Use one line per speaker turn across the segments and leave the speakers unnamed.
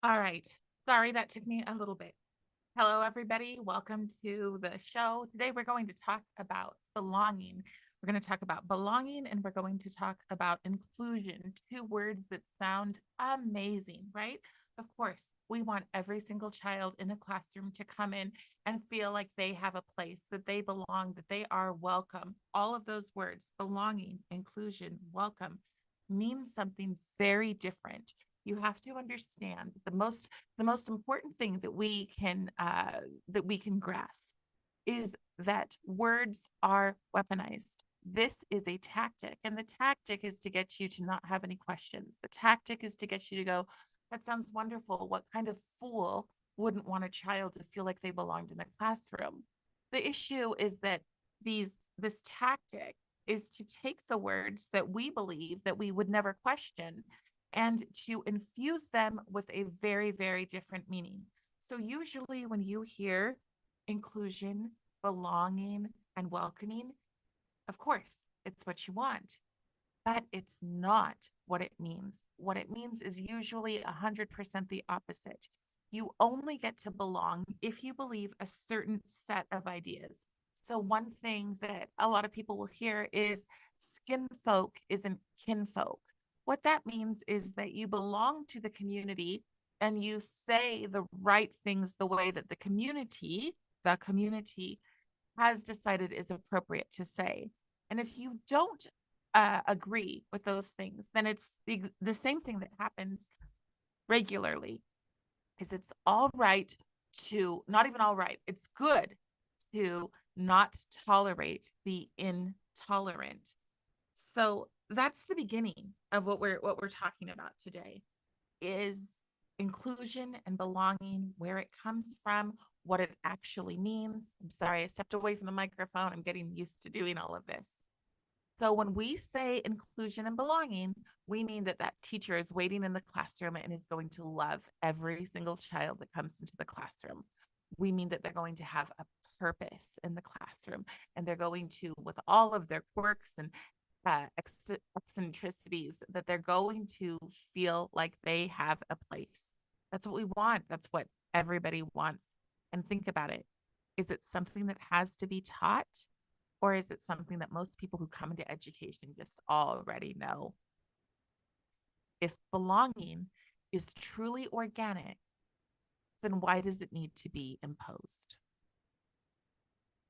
All right. Sorry, that took me a little bit. Hello, everybody. Welcome to the show. Today, we're going to talk about belonging. We're going to talk about belonging and we're going to talk about inclusion, two words that sound amazing, right? Of course, we want every single child in a classroom to come in and feel like they have a place, that they belong, that they are welcome. All of those words, belonging, inclusion, welcome, mean something very different. You have to understand the most important thing that we can grasp is that words are weaponized. This is a tactic, and the tactic is to get you to not have any questions. The tactic is to get you to go, that sounds wonderful. What kind of fool wouldn't want a child to feel like they belonged in a classroom? The issue is that this tactic is to take the words that we believe that we would never question and to infuse them with a very, very different meaning. So, usually, when you hear inclusion, belonging, and welcoming, of course, it's what you want, but it's not what it means. What it means is usually 100% the opposite. You only get to belong if you believe a certain set of ideas. So, one thing that a lot of people will hear is skin folk isn't kinfolk. What that means is that you belong to the community and you say the right things the way that the community has decided is appropriate to say. And if you don't agree with those things, then it's the same thing that happens regularly. Is it's all right to not even all right. It's good to not tolerate the intolerant. So that's the beginning of what we're talking about today is inclusion and belonging, where it comes from, what it actually means. I'm sorry, I stepped away from the microphone. I'm getting used to doing all of this. So when we say inclusion and belonging, we mean that that teacher is waiting in the classroom and is going to love every single child that comes into the classroom. We mean that they're going to have a purpose in the classroom and they're going to, with all of their quirks and eccentricities, that they're going to feel like they have a place. That's what we want. That's what everybody wants. And think about it. Is it something that has to be taught? Or is it something that most people who come into education just already know? If belonging is truly organic, then why does it need to be imposed?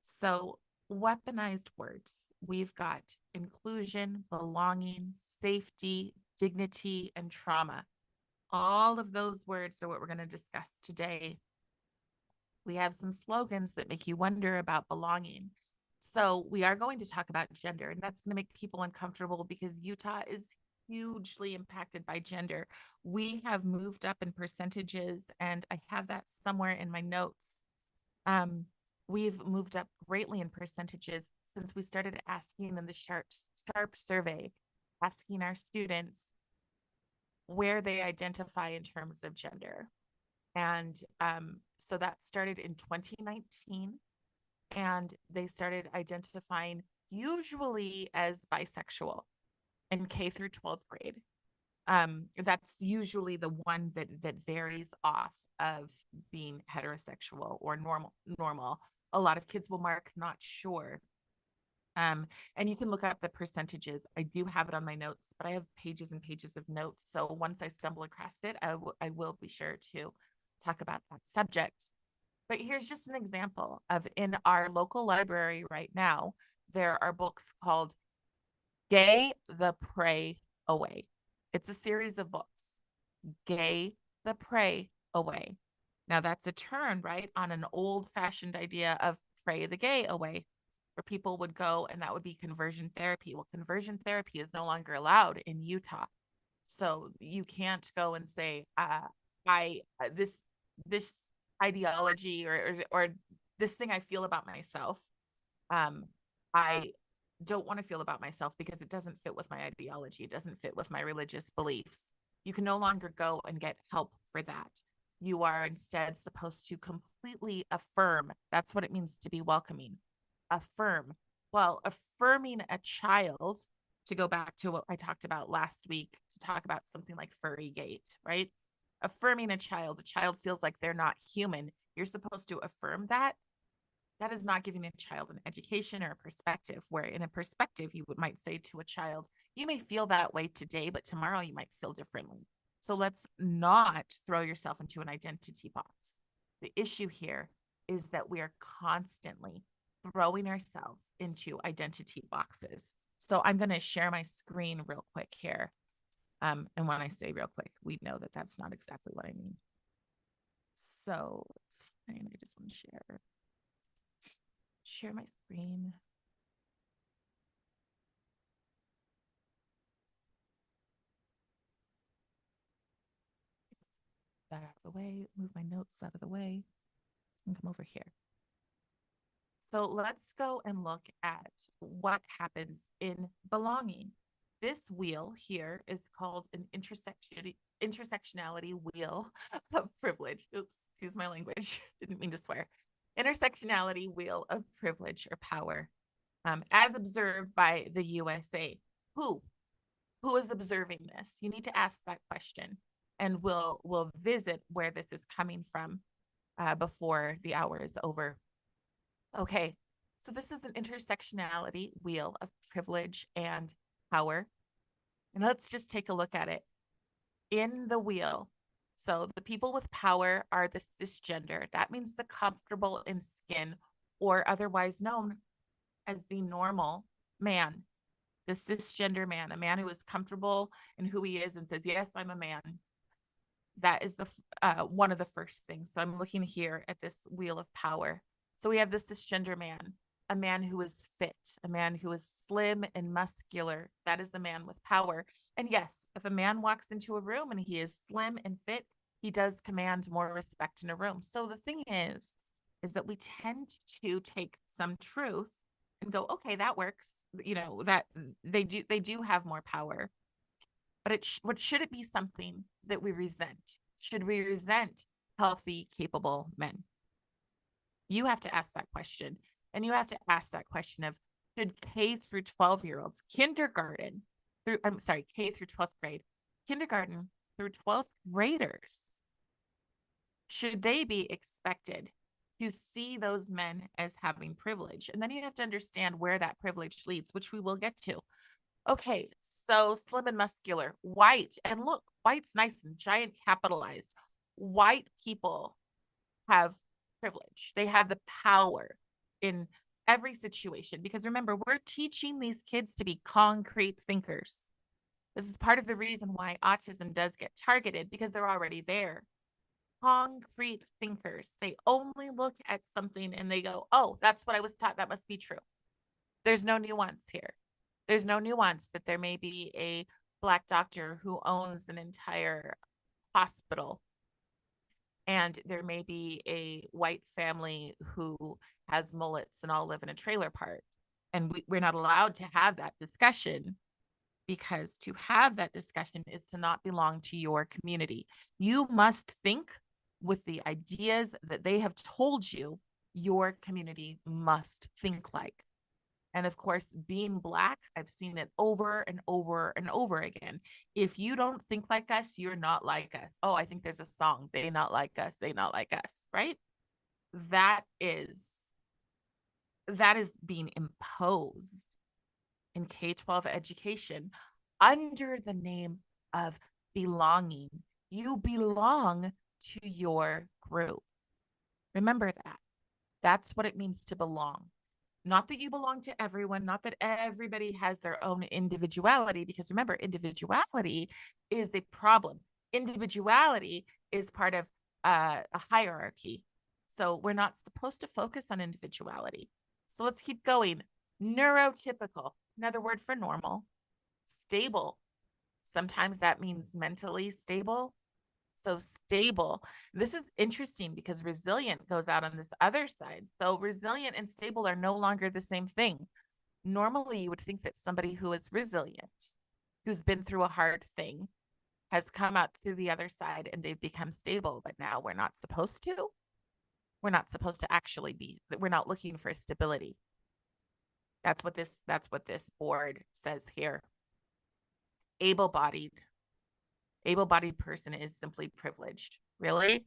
So, weaponized words, we've got inclusion, belonging, safety, dignity, and trauma. All of those words are what we're going to discuss today. We have some slogans that make you wonder about belonging. So, we are going to talk about gender, and that's going to make people uncomfortable because Utah is hugely impacted by gender. We have moved up in percentages, and I have that somewhere in my notes. Um, we've moved up greatly in percentages since we started asking in the Sharp survey, asking our students where they identify in terms of gender. And so that started in 2019, and they started identifying usually as bisexual in K through 12th grade. That's usually the one that varies off of being heterosexual or normal. A lot of kids will mark not sure. And you can look up the percentages. I do have it on my notes, but I have pages and pages of notes. So once I stumble across it, I will be sure to talk about that subject. But here's just an example of in our local library right now, there are books called Gay the Pray Away. It's a series of books. Gay the Pray Away. Now that's a turn, right, on an old fashioned idea of pray the gay away, where people would go and that would be conversion therapy. Well, conversion therapy is no longer allowed in Utah. So you can't go and say, I this ideology or this thing I feel about myself, um, I don't want to feel about myself because it doesn't fit with my ideology. It doesn't fit with my religious beliefs. You can no longer go and get help for that. You are instead supposed to completely affirm. That's what it means to be welcoming. Affirm. Well, affirming a child, to go back to what I talked about last week, to talk about something like furry gate, right? affirming a child feels like they're not human. You're supposed to affirm that. That is not giving a child an education or a perspective, where in a perspective, you might say to a child, you may feel that way today, but tomorrow you might feel differently. So let's not throw yourself into an identity box. The issue here is that we are constantly throwing ourselves into identity boxes. So I'm going to share my screen real quick here. And when I say real quick, we know that that's not exactly what I mean. So it's fine. I just want to share my screen. That out of the way, move my notes out of the way, and come over here. So let's go and look at what happens in belonging. This wheel here is called an intersectionality wheel of privilege. Oops, excuse my language. Didn't mean to swear. Intersectionality wheel of privilege or power, as observed by the USA. Who is observing this? You need to ask that question, and we'll visit where this is coming from before the hour is over. Okay, so this is an intersectionality wheel of privilege and power. And let's just take a look at it. In the wheel, so the people with power are the cisgender. That means the comfortable in skin, or otherwise known as the normal man, the cisgender man, a man who is comfortable in who he is and says, yes, I'm a man. That is the one of the first things. So I'm looking here at this wheel of power. So we have the cisgender man, a man who is fit, a man who is slim and muscular. That is a man with power. And yes, if a man walks into a room and he is slim and fit, he does command more respect in a room. So the thing is that we tend to take some truth and go, okay, that works. You know, that they do have more power. But should it be something that we resent? Should we resent healthy, capable men? You have to ask that question. And you have to ask that question of, should K through 12-year-olds, kindergarten through, I'm sorry, K through 12th grade, kindergarten through 12th graders, should they be expected to see those men as having privilege? And then you have to understand where that privilege leads, which we will get to. Okay, so slim and muscular, white, and look, white's nice and giant capitalized. White people have privilege. They have the power in every situation, because remember, we're teaching these kids to be concrete thinkers. This is part of the reason why autism does get targeted, because they're already there. Concrete thinkers. They only look at something and they go, oh, that's what I was taught. That must be true. There's no nuance here. There's no nuance that there may be a Black doctor who owns an entire hospital, and there may be a white family who has mullets and all live in a trailer park. And we're not allowed to have that discussion, because to have that discussion is to not belong to your community. You must think with the ideas that they have told you your community must think like. And of course, being Black, I've seen it over and over and over again. If you don't think like us, you're not like us. Oh, I think there's a song, they not like us, they not like us, right? That is being imposed in K-12 education under the name of belonging. You belong to your group. Remember that. That's what it means to belong. Not that you belong to everyone, not that everybody has their own individuality, because remember, individuality is a problem. Individuality is part of a hierarchy. So we're not supposed to focus on individuality. So let's keep going. Neurotypical, another word for normal. Stable. Sometimes that means mentally stable. So stable. This is interesting because resilient goes out on this other side. So resilient and stable are no longer the same thing. Normally, you would think that somebody who is resilient, who's been through a hard thing, has come out to the other side and they've become stable. But now we're not supposed to. We're not supposed to actually be. We're not looking for stability. That's what this board says here. Able-bodied. Able-bodied person is simply privileged. Really?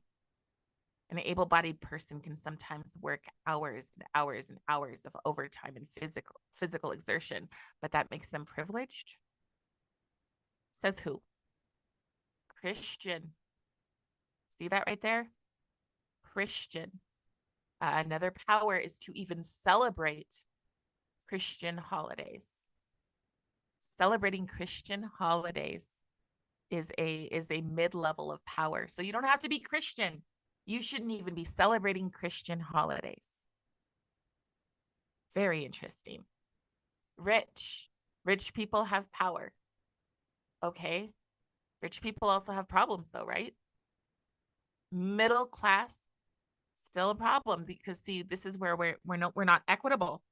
An able-bodied person can sometimes work hours and hours and hours of overtime and physical exertion, but that makes them privileged? Says who? Christian. See that right there? Christian. Another power is to even celebrate Christian holidays. Celebrating Christian holidays is a mid-level of power. So you don't have to be Christian. You shouldn't even be celebrating Christian holidays. Very interesting. Rich people have power. Okay. Rich people also have problems though, right? Middle class, still a problem, because see, this is where we're not equitable.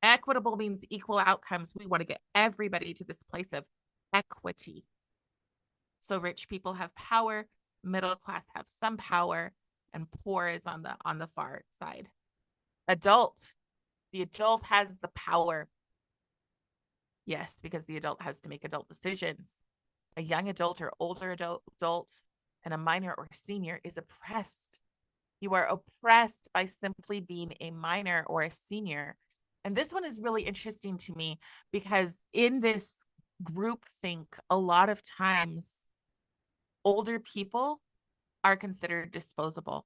Equitable means equal outcomes. We want to get everybody to this place of equity. So rich people have power, middle class have some power, and poor is on the far side. Adult. The adult has the power. Yes, because the adult has to make adult decisions. A young adult or older adult and a minor or senior is oppressed. You are oppressed by simply being a minor or a senior. And this one is really interesting to me because in this group think, a lot of times older people are considered disposable.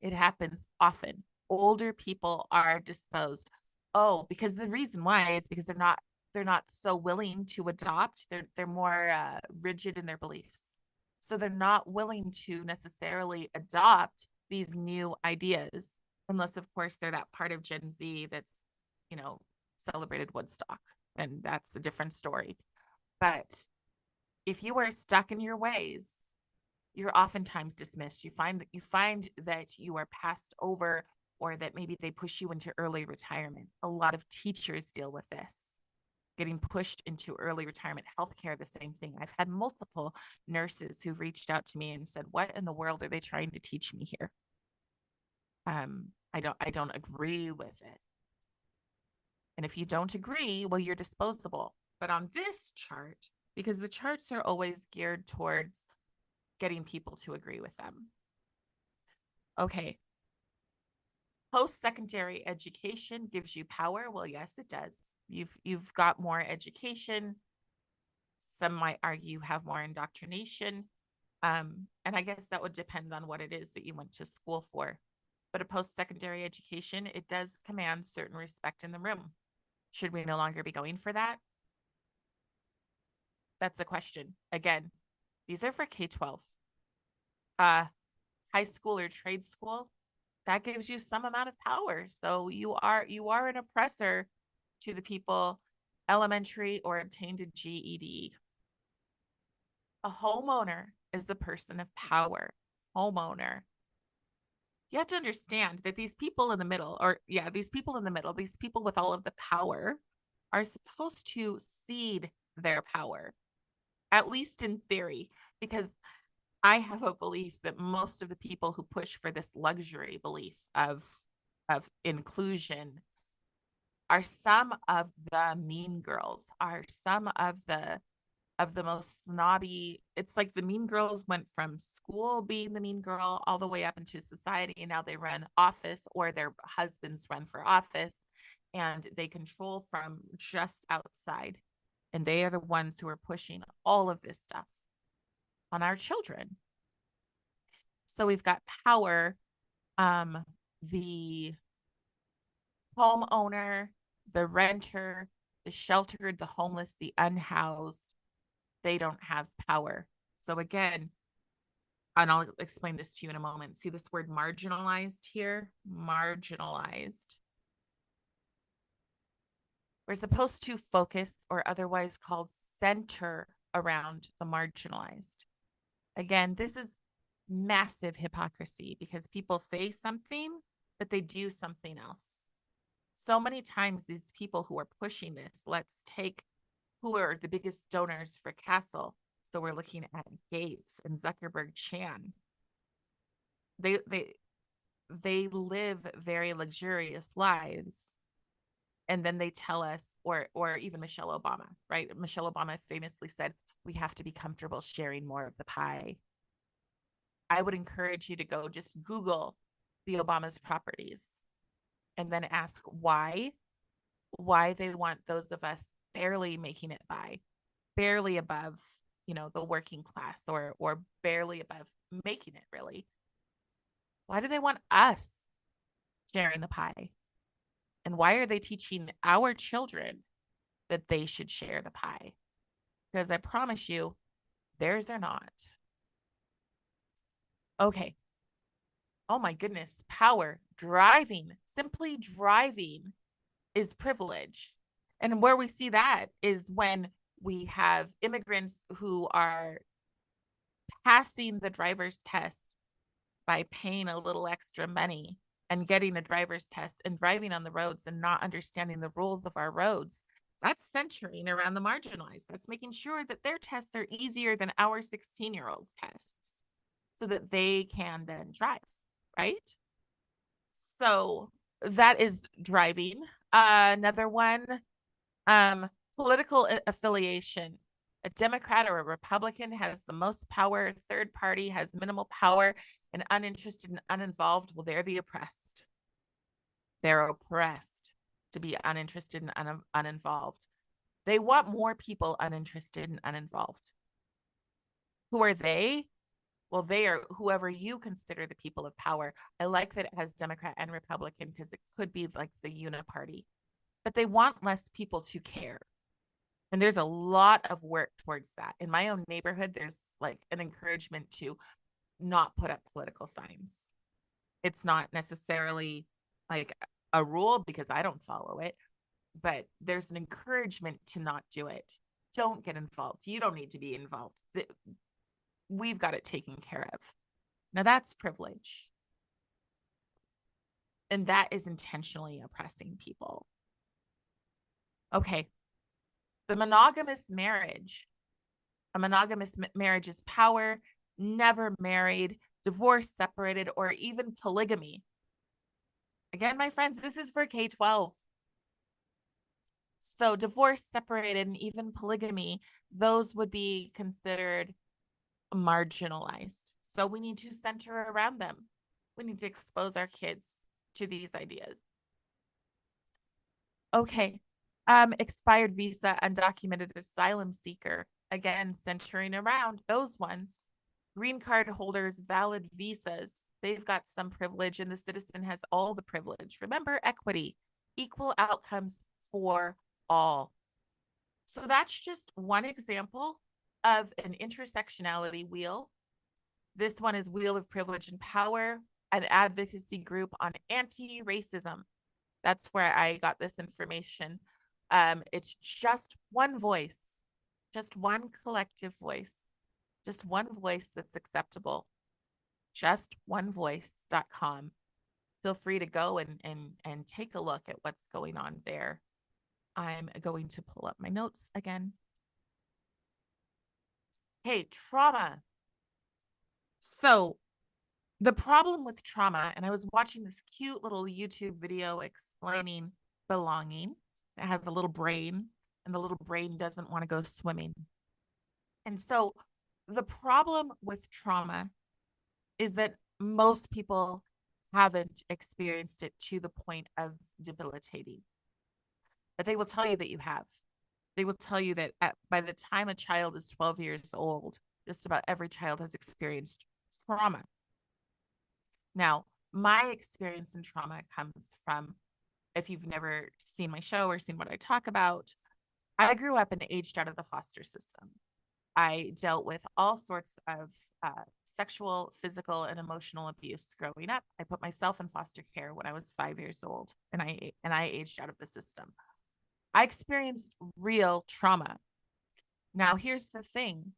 It happens often. Older people are disposed. Oh, because the reason why is because they're not so willing to adopt. They're more rigid in their beliefs. So they're not willing to necessarily adopt these new ideas, unless of course they're that part of Gen Z that's, celebrated Woodstock, and that's a different story. But if you are stuck in your ways, you're oftentimes dismissed. You find that you are passed over, or that maybe they push you into early retirement. A lot of teachers deal with this, getting pushed into early retirement. Healthcare, the same thing. I've had multiple nurses who've reached out to me and said, what in the world are they trying to teach me here? I don't agree with it. And if you don't agree, well, you're disposable. But on this chart, because the charts are always geared towards getting people to agree with them. Okay. Post-secondary education gives you power. Well, yes, it does. You've got more education. Some might argue you have more indoctrination. And I guess that would depend on what it is that you went to school for. But a post-secondary education, it does command certain respect in the room. Should we no longer be going for that? That's a question. Again, these are for K-12. High school or trade school, that gives you some amount of power. So you are an oppressor to the people elementary or obtained a GED. A homeowner is a person of power. Homeowner. You have to understand that these people in the middle, these people with all of the power are supposed to cede their power, at least in theory, because I have a belief that most of the people who push for this luxury belief of inclusion are some of the mean girls, are some of the most snobby. It's like the mean girls went from school being the mean girl all the way up into society, and now they run office, or their husbands run for office, and they control from just outside. And they are the ones who are pushing all of this stuff on our children. So we've got power, the homeowner, the renter, the sheltered, the homeless, the unhoused, they don't have power. So again, and I'll explain this to you in a moment. See this word marginalized here? Marginalized. We're supposed to focus, or otherwise called center, around the marginalized. Again, this is massive hypocrisy, because people say something, but they do something else. So many times these people who are pushing this, let's take who are the biggest donors for CASEL. So we're looking at Gates and Zuckerberg Chan. They live very luxurious lives, And then they tell us, or even Michelle Obama, right? Michelle Obama famously said, we have to be comfortable sharing more of the pie. I would encourage you to go just Google the Obama's properties and then ask why they want those of us barely making it by, barely above, the working class, or barely above making it, really. Why do they want us sharing the pie? And why are they teaching our children that they should share the pie? Because I promise you, theirs are not. Okay. Oh my goodness. Power, driving, simply driving is privilege. And where we see that is when we have immigrants who are passing the driver's test by paying a little extra money and getting a driver's test and driving on the roads and not understanding the rules of our roads. That's centering around the marginalized. That's making sure that their tests are easier than our 16-year-olds' tests so that they can then drive, right? So that is driving. Another one, political affiliation. A Democrat or a Republican has the most power. Third party has minimal power, and uninterested and uninvolved, well, they're the oppressed. They're oppressed to be uninterested and uninvolved. They want more people uninterested and uninvolved. Who are they? Well, they are whoever you consider the people of power. I like that it has Democrat and Republican because it could be like the uniparty, but they want less people to care. And there's a lot of work towards that. In my own neighborhood, there's like an encouragement to not put up political signs. It's not necessarily like a rule because I don't follow it, but there's an encouragement to not do it. Don't get involved. You don't need to be involved. We've got it taken care of. Now that's privilege. And that is intentionally oppressing people. Okay. The monogamous marriage. A monogamous marriage is power, never married, divorced, separated, or even polygamy. Again, my friends, this is for K-12. So divorced, separated, and even polygamy, those would be considered marginalized. So we need to center around them. We need to expose our kids to these ideas. Okay. Expired visa, undocumented asylum seeker. Again, centering around those ones. Green card holders, valid visas. They've got some privilege, and the citizen has all the privilege. Remember, equity, equal outcomes for all. So that's just one example of an intersectionality wheel. This one is Wheel of Privilege and Power, an advocacy group on anti-racism. That's where I got this information. It's just one voice, just one collective voice, just one voice that's acceptable. Justonevoice.com. Feel free to go and take a look at what's going on there. I'm going to pull up my notes again. Hey, trauma. So the problem with trauma, and I was watching this cute little YouTube video explaining belonging. It has a little brain, and the little brain doesn't want to go swimming. And so the problem with trauma is that most people haven't experienced it to the point of debilitating. But they will tell you that you have. They will tell you that by the time a child is 12 years old, just about every child has experienced trauma. Now, my experience in trauma comes from, if you've never seen my show or seen what I talk about, I grew up and aged out of the foster system. I dealt with all sorts of sexual, physical, and emotional abuse growing up. I put myself in foster care when I was 5 years old, and I aged out of the system. I experienced real trauma. Now, here's the thing.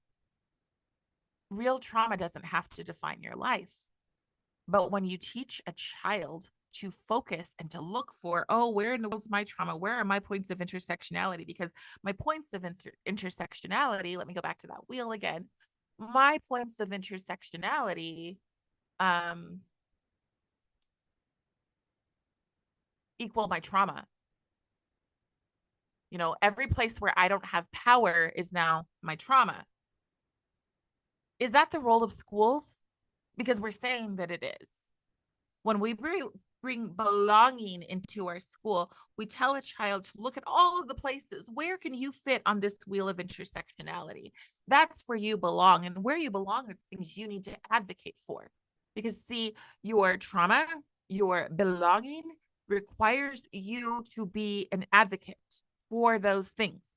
Real trauma doesn't have to define your life. But when you teach a child to focus and to look for, oh, where in the world's my trauma? Where are my points of intersectionality? Because my points of intersectionality, let me go back to that wheel again. My points of intersectionality equal my trauma. Every place where I don't have power is now my trauma. Is that the role of schools? Because we're saying that it is. When we bring belonging into our school, we tell a child to look at all of the places. Where can you fit on this wheel of intersectionality? That's where you belong. And where you belong are things you need to advocate for. Because, see, your trauma, your belonging requires you to be an advocate for those things.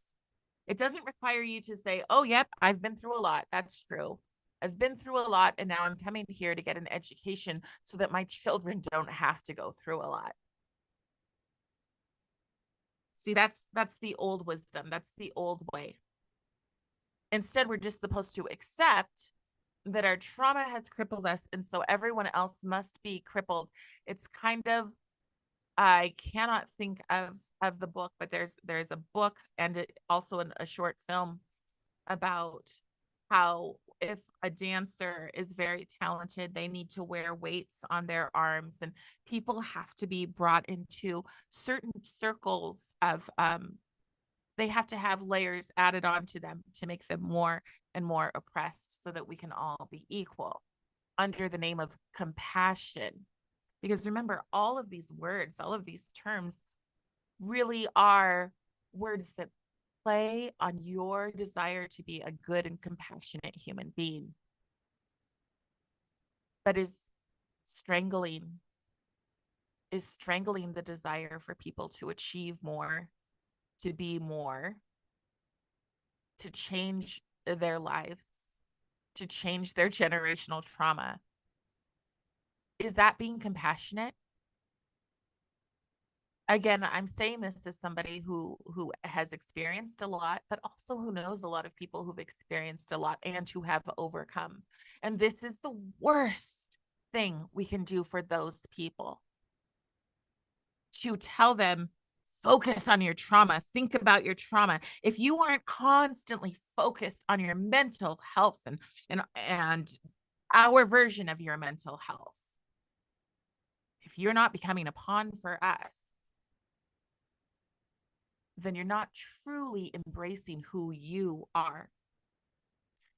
It doesn't require you to say, oh, yep, I've been through a lot. That's true. I've been through a lot, and now I'm coming here to get an education so that my children don't have to go through a lot. See, that's the old wisdom. That's the old way. Instead, we're just supposed to accept that our trauma has crippled us, and so everyone else must be crippled. It's kind of, I cannot think of the book, but there's a book and also a short film about how if a dancer is very talented, they need to wear weights on their arms, and people have to be brought into certain circles of they have to have layers added onto them to make them more and more oppressed so that we can all be equal under the name of compassion. Because remember, all of these words, all of these terms really are words that play on your desire to be a good and compassionate human being, but is strangling the desire for people to achieve more, to be more, to change their lives, to change their generational trauma. Is that being compassionate? Again, I'm saying this as somebody who has experienced a lot, but also who knows a lot of people who've experienced a lot and who have overcome. And this is the worst thing we can do for those people. To tell them, focus on your trauma, think about your trauma. If you aren't constantly focused on your mental health and our version of your mental health, if you're not becoming a pawn for us, then you're not truly embracing who you are.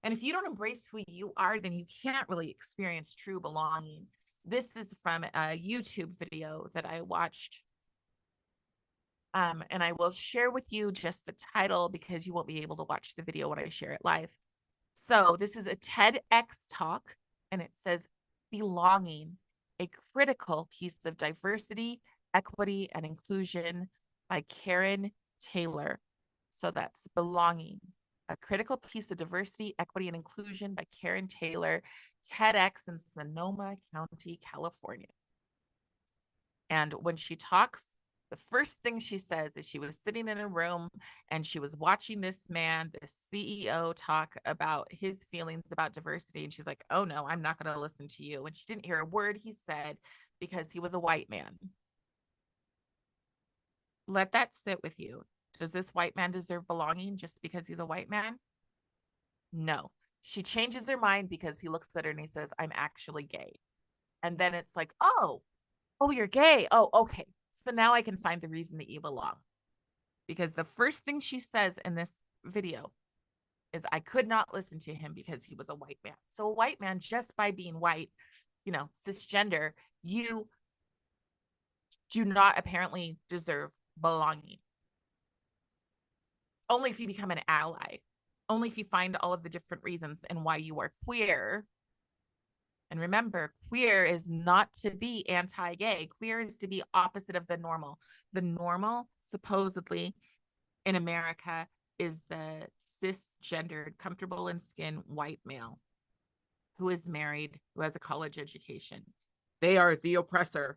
And if you don't embrace who you are, then you can't really experience true belonging. This is from a YouTube video that I watched. And I will share with you just the title because you won't be able to watch the video when I share it live. So this is a TEDx talk, and it says, Belonging, a critical piece of diversity, equity, and inclusion by Karen Taylor. So that's Belonging, a critical piece of diversity, equity, and inclusion by Karen Taylor, TEDx in Sonoma County, California. And when she talks, the first thing she says is she was sitting in a room and she was watching this man, this CEO, talk about his feelings about diversity. And she's like, oh no, I'm not going to listen to you. And she didn't hear a word he said because he was a white man. Let that sit with you. Does this white man deserve belonging just because he's a white man? No. She changes her mind because he looks at her and he says, I'm actually gay. And then it's like, oh, you're gay. Oh, okay. So now I can find the reason that you belong. Because the first thing she says in this video is, I could not listen to him because he was a white man. So a white man, just by being white, cisgender, you do not apparently deserve belonging. Only if you become an ally. Only if you find all of the different reasons and why you are queer. And remember, queer is not to be anti-gay. Queer is to be opposite of the normal. The normal, supposedly, in America is the cisgendered, comfortable in skin white male who is married, who has a college education. They are the oppressor.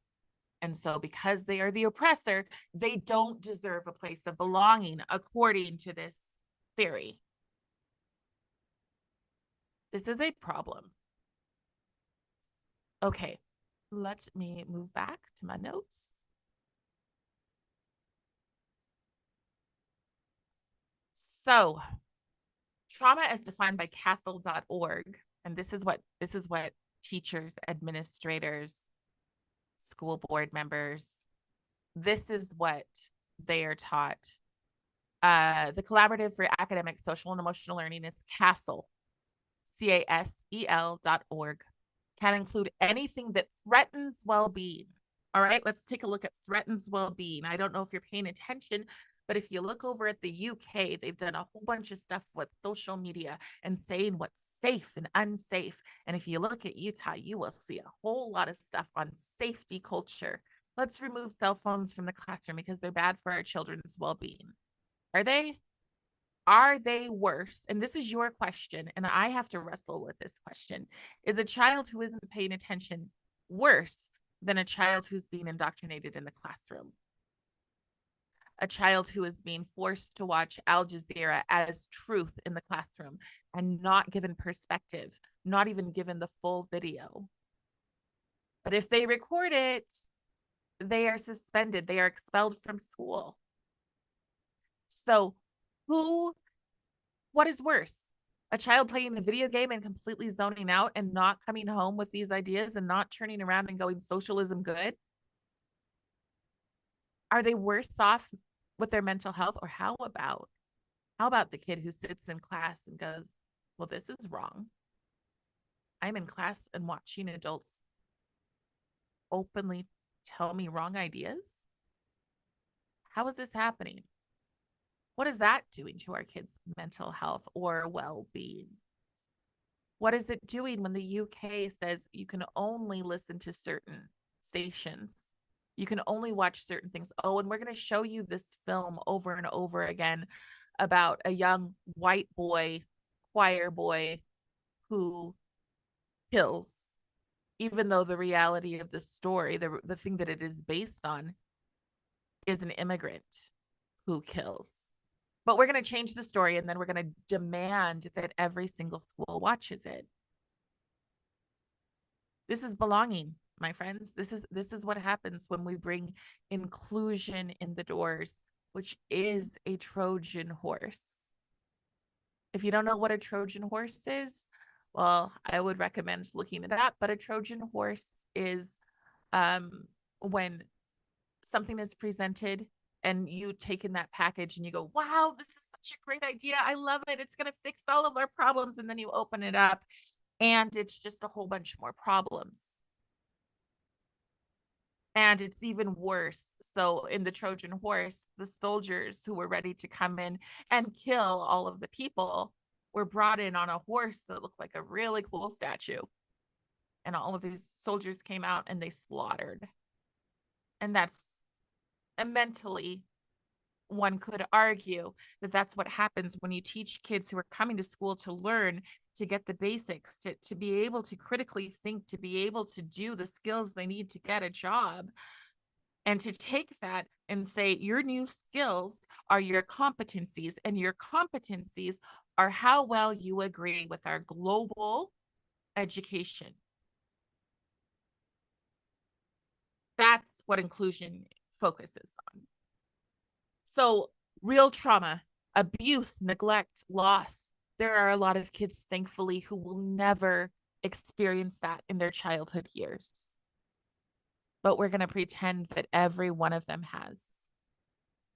And so because they are the oppressor, they don't deserve a place of belonging, according to this theory. This is a problem. Okay, let me move back to my notes. So, trauma as defined by cathol.org, and this is what teachers, administrators, school board members, this is what they are taught The Collaborative for Academic, Social, and Emotional Learning is CASEL, CASEL.org. Can include anything that threatens well-being. All right, let's take a look at threatens well-being. I don't know if you're paying attention, but if you look over at the UK, they've done a whole bunch of stuff with social media and saying what's safe and unsafe. And if you look at Utah, you will see a whole lot of stuff on safety culture. Let's remove cell phones from the classroom because they're bad for our children's well-being. Are they? Are they worse? And this is your question, and I have to wrestle with this question. Is a child who isn't paying attention worse than a child who's being indoctrinated in the classroom? A child who is being forced to watch Al Jazeera as truth in the classroom and not given perspective, not even given the full video. But if they record it, they are suspended, they are expelled from school. So what is worse? A child playing a video game and completely zoning out and not coming home with these ideas and not turning around and going, socialism good? Are they worse off with their mental health? Or how about the kid who sits in class and goes, well, this is wrong. I'm in class and watching adults openly tell me wrong ideas. How is this happening? What is that doing to our kids' mental health or well-being? What is it doing when the UK says you can only listen to certain stations? You can only watch certain things. Oh, and we're going to show you this film over and over again about a young white boy, choir boy, who kills, even though the reality of the story, the thing that it is based on, is an immigrant who kills. But we're going to change the story, and then we're going to demand that every single school watches it. This is belonging, my friends. This is what happens when we bring inclusion in the doors, which is a Trojan horse. If you don't know what a Trojan horse is, well, I would recommend looking it up. But a Trojan horse is when something is presented and you take in that package and you go, wow, this is such a great idea. I love it. It's going to fix all of our problems. And then you open it up and it's just a whole bunch more problems. And it's even worse. So in the Trojan horse, the soldiers who were ready to come in and kill all of the people were brought in on a horse that looked like a really cool statue. And all of these soldiers came out and they slaughtered. And that's mentally, one could argue that that's what happens when you teach kids who are coming to school to learn, to get the basics, to be able to critically think, to be able to do the skills they need to get a job, and to take that and say your new skills are your competencies, and your competencies are how well you agree with our global education. That's what inclusion focuses on. So real trauma, abuse, neglect, loss. There are a lot of kids, thankfully, who will never experience that in their childhood years. But we're going to pretend that every one of them has.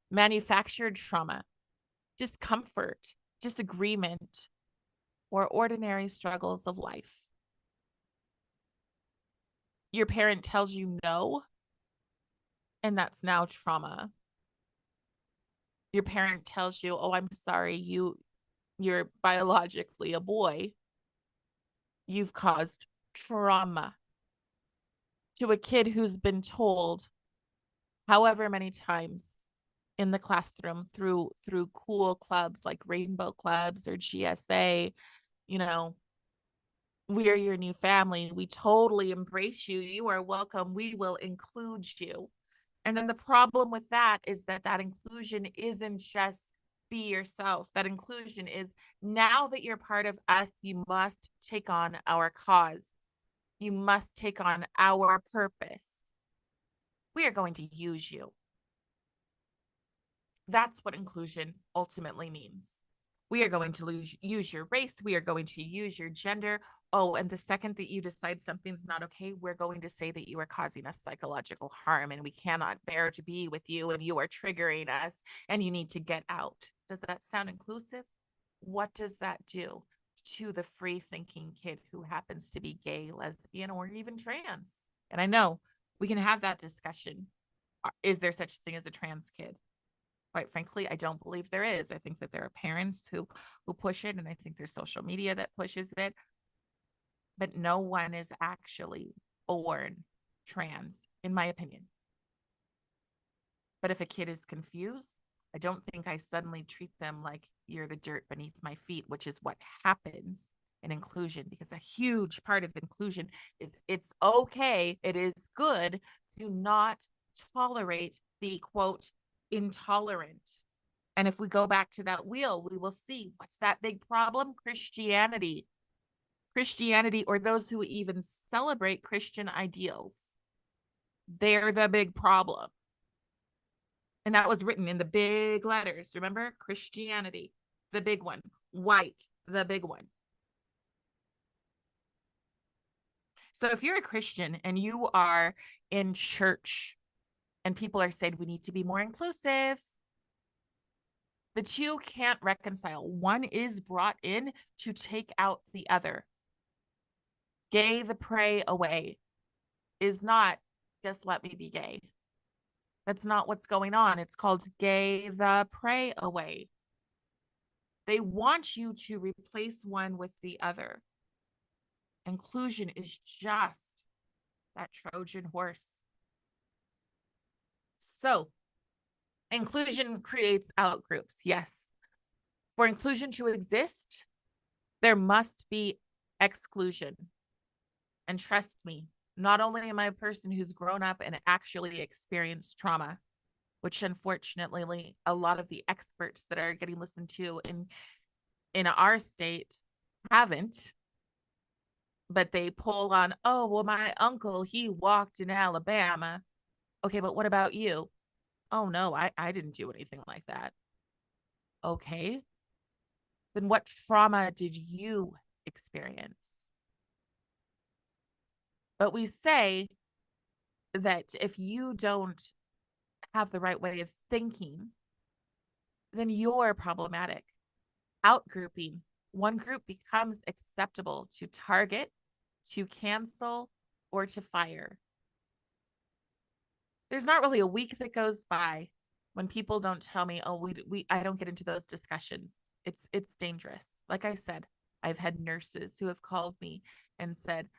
Manufactured trauma, discomfort, disagreement, or ordinary struggles of life. Your parent tells you no, and that's now trauma. Your parent tells you, oh, I'm sorry, you're biologically a boy. You've caused trauma to a kid who's been told however many times in the classroom through cool clubs like Rainbow Clubs or GSA, we are your new family. We totally embrace you. You are welcome. We will include you. And then the problem with that is that inclusion isn't just be yourself. That inclusion is, now that you're part of us, you must take on our cause. You must take on our purpose. We are going to use you. That's what inclusion ultimately means. We are going to use your race. We are going to use your gender. Oh, and the second that you decide something's not okay, we're going to say that you are causing us psychological harm and we cannot bear to be with you and you are triggering us and you need to get out. Does that sound inclusive? What does that do to the free thinking kid who happens to be gay, lesbian, or even trans? And I know we can have that discussion. Is there such thing as a trans kid? Quite frankly, I don't believe there is. I think that there are parents who push it, and I think there's social media that pushes it, but no one is actually born trans, in my opinion. But if a kid is confused, I don't think I suddenly treat them like you're the dirt beneath my feet, which is what happens in inclusion, because a huge part of inclusion is it's okay, it is good to not tolerate the quote intolerant. And if we go back to that wheel, we will see what's that big problem? Christianity, or those who even celebrate Christian ideals. They're the big problem. And that was written in the big letters. Remember? Christianity, the big one. White, the big one. So if you're a Christian and you are in church and people are saying we need to be more inclusive, the two can't reconcile. One is brought in to take out the other. Gay the prey away is not just let me be gay. That's not what's going on. It's called gay the prey away. They want you to replace one with the other. Inclusion is just that Trojan horse. So, inclusion creates outgroups. Yes. For inclusion to exist, there must be exclusion. And trust me, not only am I a person who's grown up and actually experienced trauma, which unfortunately a lot of the experts that are getting listened to in our state haven't, but they pull on, oh, well, my uncle, he walked in Alabama. Okay, but what about you? Oh, no, I didn't do anything like that. Okay, then what trauma did you experience? But we say that if you don't have the right way of thinking, then you're problematic. Outgrouping, one group becomes acceptable to target, to cancel, or to fire. There's not really a week that goes by when people don't tell me, oh, I don't get into those discussions. It's dangerous. Like I said, I've had nurses who have called me and said,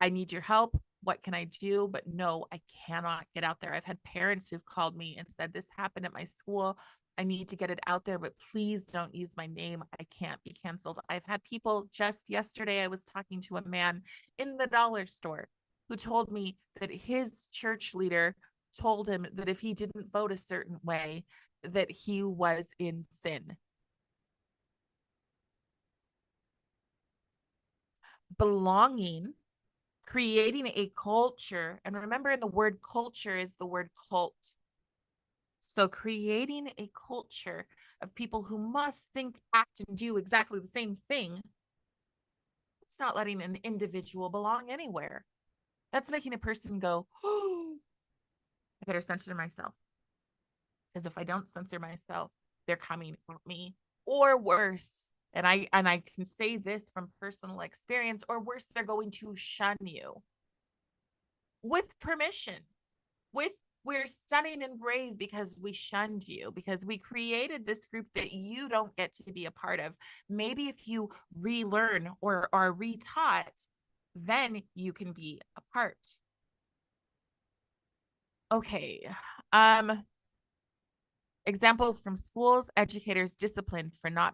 I need your help. What can I do? But no, I cannot get out there. I've had parents who've called me and said, this happened at my school. I need to get it out there, but please don't use my name. I can't be canceled. I've had people just yesterday, I was talking to a man in the dollar store who told me that his church leader told him that if he didn't vote a certain way, that he was in sin. Belonging, creating a culture, and remember in the word culture is the word cult. So creating a culture of people who must think, act, and do exactly the same thing, it's not letting an individual belong anywhere. That's making a person go, oh, I better censor myself. Because if I don't censor myself, they're coming at me. Or worse, and I can say this from personal experience, or worse, they're going to shun you with permission, with we're stunning and brave because we shunned you, because we created this group that you don't get to be a part of. Maybe if you relearn or are retaught, then you can be a part. Okay. Examples from schools: educators disciplined for not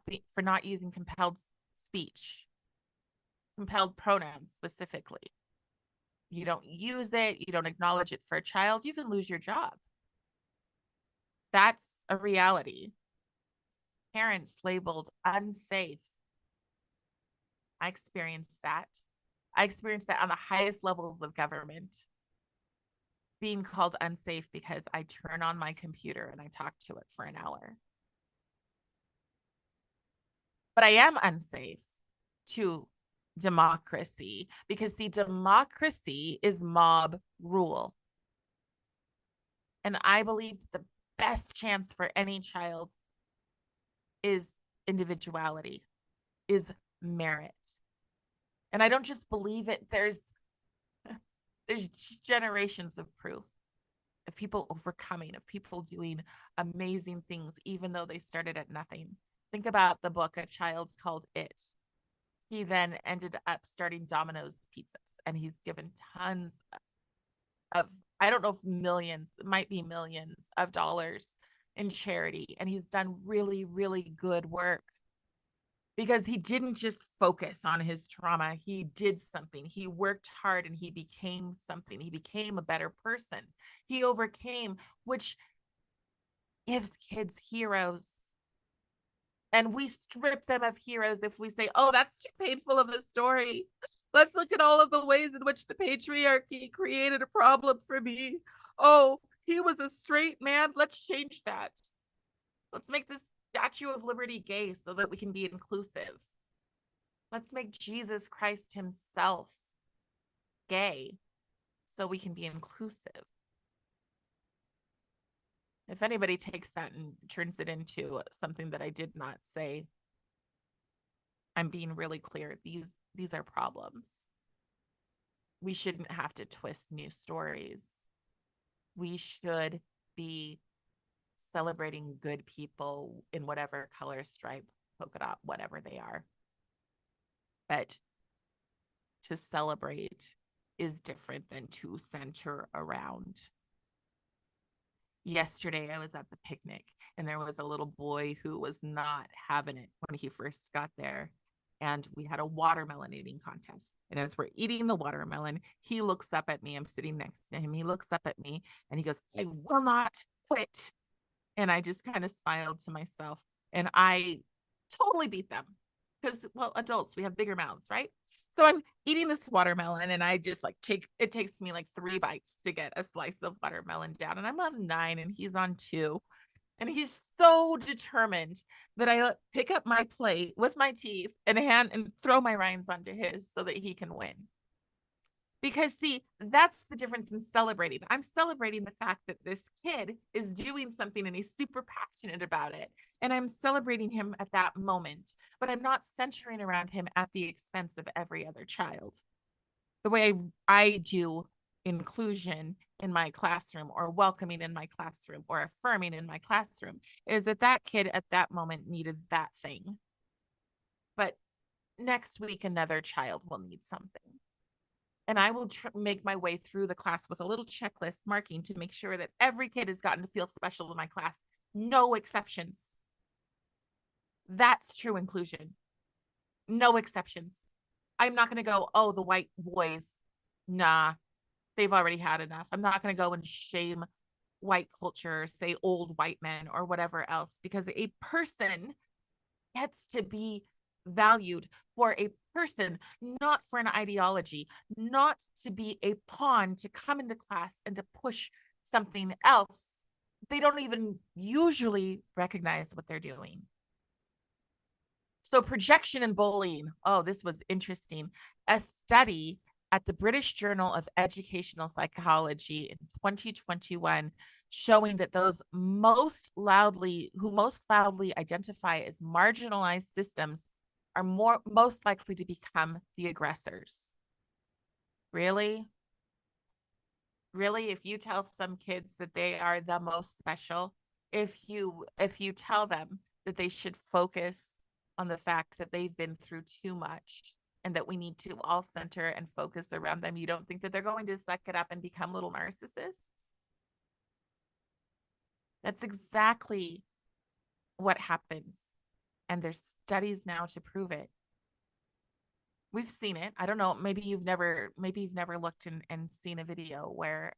using compelled speech, compelled pronouns specifically. You don't use it, you don't acknowledge it for a child, you can lose your job. That's a reality. Parents labeled unsafe. I experienced that. I experienced that on the highest levels of government, being called unsafe because I turn on my computer and I talk to it for an hour. But I am unsafe to democracy, because see, democracy is mob rule. And I believe the best chance for any child is individuality, is merit. And I don't just believe it, there's generations of proof of people overcoming, of people doing amazing things, even though they started at nothing. Think about the book, A Child Called It. He then ended up starting Domino's Pizzas, and he's given tons of, I don't know if millions, it might be millions of dollars in charity. And he's done really, really good work because he didn't just focus on his trauma. He did something. He worked hard and he became something. He became a better person. He overcame, which gives kids heroes. And we strip them of heroes if we say, oh, that's too painful of a story. Let's look at all of the ways in which the patriarchy created a problem for me. Oh, he was a straight man. Let's change that. Let's make this Statue of Liberty gay so that we can be inclusive. Let's make Jesus Christ himself gay so we can be inclusive. If anybody takes that and turns it into something that I did not say, I'm being really clear. These are problems. We shouldn't have to twist new stories. We should be celebrating good people in whatever color, stripe, polka dot, whatever they are. But to celebrate is different than to center around. Yesterday, I was at the picnic and there was a little boy who was not having it when he first got there. And we had a watermelon eating contest. And as we're eating the watermelon, he looks up at me. I'm sitting next to him. He looks up at me and he goes, I will not quit. And I just kind of smiled to myself. And I totally beat them because, well, adults, we have bigger mouths, right? So I'm eating this watermelon and I just like it takes me like 3 bites to get a slice of watermelon down. And I'm on 9 and he's on 2. And he's so determined that I pick up my plate with my teeth and throw my rinds onto his so that he can win. Because see, that's the difference in celebrating. I'm celebrating the fact that this kid is doing something and he's super passionate about it. And I'm celebrating him at that moment, but I'm not centering around him at the expense of every other child. The way I do inclusion in my classroom or welcoming in my classroom or affirming in my classroom is that that kid at that moment needed that thing. But next week, another child will need something. And I will make my way through the class with a little checklist marking to make sure that every kid has gotten to feel special in my class. No exceptions. That's true inclusion. No exceptions. I'm not going to go, oh, the white boys. Nah, they've already had enough. I'm not going to go and shame white culture, say old white men or whatever else, because a person gets to be valued for a person, not for an ideology, not to be a pawn to come into class and to push something else. They don't even usually recognize what they're doing. So projection and bullying. Oh, this was interesting. A study at the British Journal of Educational Psychology in 2021 showing that those who most loudly identify as marginalized systems are most likely to become the aggressors. Really? Really? If you tell some kids that they are the most special, if you tell them that they should focus on the fact that they've been through too much and that we need to all center and focus around them, you don't think that they're going to suck it up and become little narcissists? That's exactly what happens. And there's studies now to prove it. We've seen it. I don't know, maybe you've never looked and seen a video where,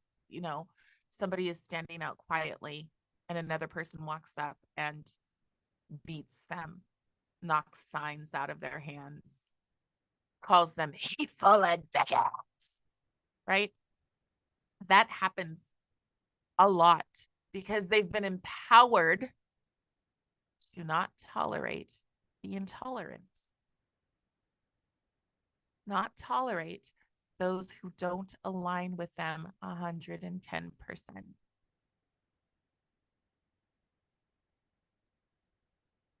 somebody is standing out quietly and another person walks up and beats them, knocks signs out of their hands, calls them hateful and bigots, right? That happens a lot because they've been empowered to not tolerate the intolerant. not tolerate those who don't align with them 110%.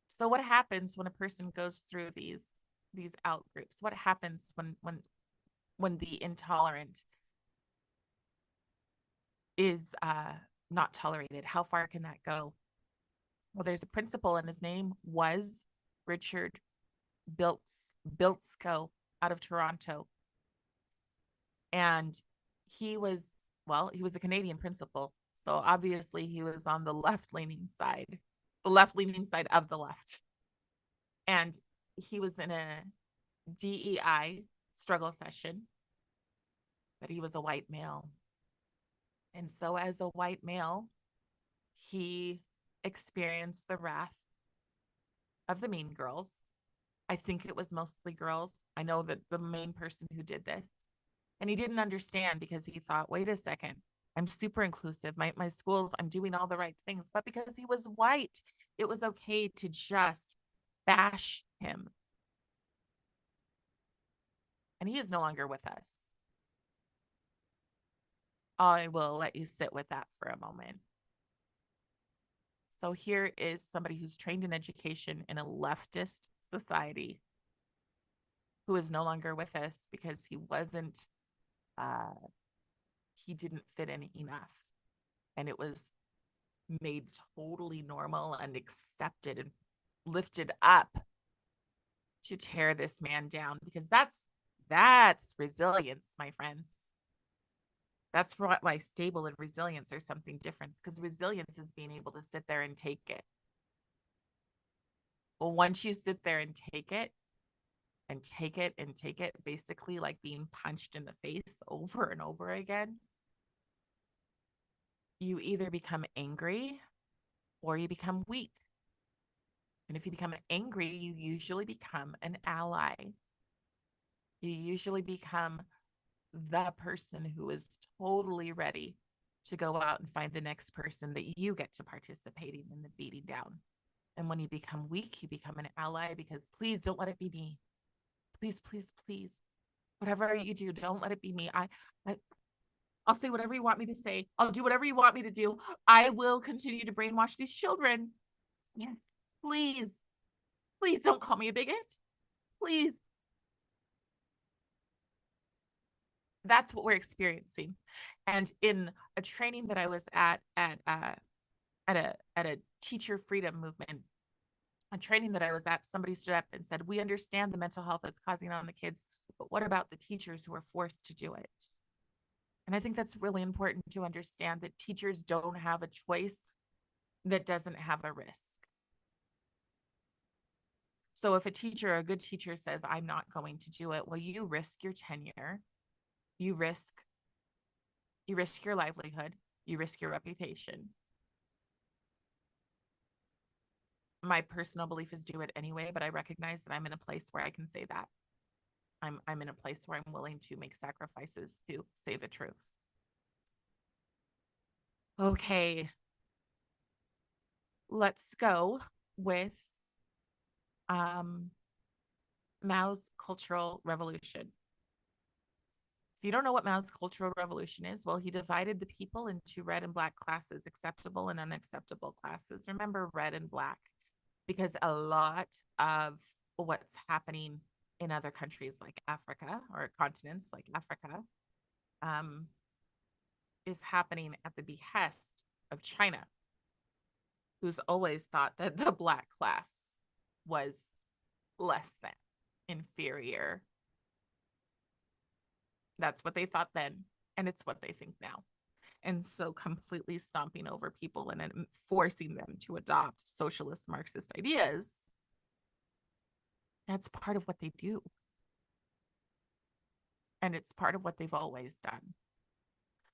So what happens when a person goes through these out groups? What happens when the intolerant is not tolerated? How far can that go? Well, there's a principal, and his name was Richard Biltzko out of Toronto. And he was, well, he was a Canadian principal. So obviously he was on the left-leaning side of the left. And he was in a DEI struggle session, but he was a white male. And so as a white male, he experienced the wrath of the mean girls. I think it was mostly girls. I know that the main person who did this, and he didn't understand because he thought, wait a second, I'm super inclusive. My schools, I'm doing all the right things. But because he was white, it was okay to just bash him. And he is no longer with us. I will let you sit with that for a moment. So here is somebody who's trained in education in a leftist society who is no longer with us because he didn't fit in enough. And it was made totally normal and accepted and lifted up to tear this man down, because that's resilience, my friends. That's why stable and resilience are something different, because resilience is being able to sit there and take it. Well, once you sit there and take it and take it and take it, basically like being punched in the face over and over again, you either become angry or you become weak. And if you become angry, you usually become an ally. You usually become the person who is totally ready to go out and find the next person that you get to participating in the beating down. And when you become weak, you become an ally, because please don't let it be me. Please, please, please. Whatever you do, don't let it be me. I'll say whatever you want me to say. I'll do whatever you want me to do. I will continue to brainwash these children. Yeah. Please, please don't call me a bigot. Please. That's what we're experiencing. And in a training that I was at a teacher freedom movement, a training that I was at, somebody stood up and said, we understand the mental health that's causing on the kids, but what about the teachers who are forced to do it? And I think that's really important to understand, that teachers don't have a choice that doesn't have a risk. So if a teacher, a good teacher, says, I'm not going to do it, well, you risk your tenure, you risk your livelihood, you risk your reputation. My personal belief is do it anyway, but I recognize that I'm in a place where I can say that. I'm in a place where I'm willing to make sacrifices to say the truth. Okay. Let's go with Mao's Cultural Revolution. If you don't know what Mao's Cultural Revolution is, well, he divided the people into red and black classes, acceptable and unacceptable classes. Remember, red and black, because a lot of what's happening in other countries like Africa, or continents like Africa, is happening at the behest of China, who's always thought that the black class was less than, inferior. That's what they thought then, and it's what they think now. And so completely stomping over people and forcing them to adopt socialist Marxist ideas, that's part of what they do. And it's part of what they've always done.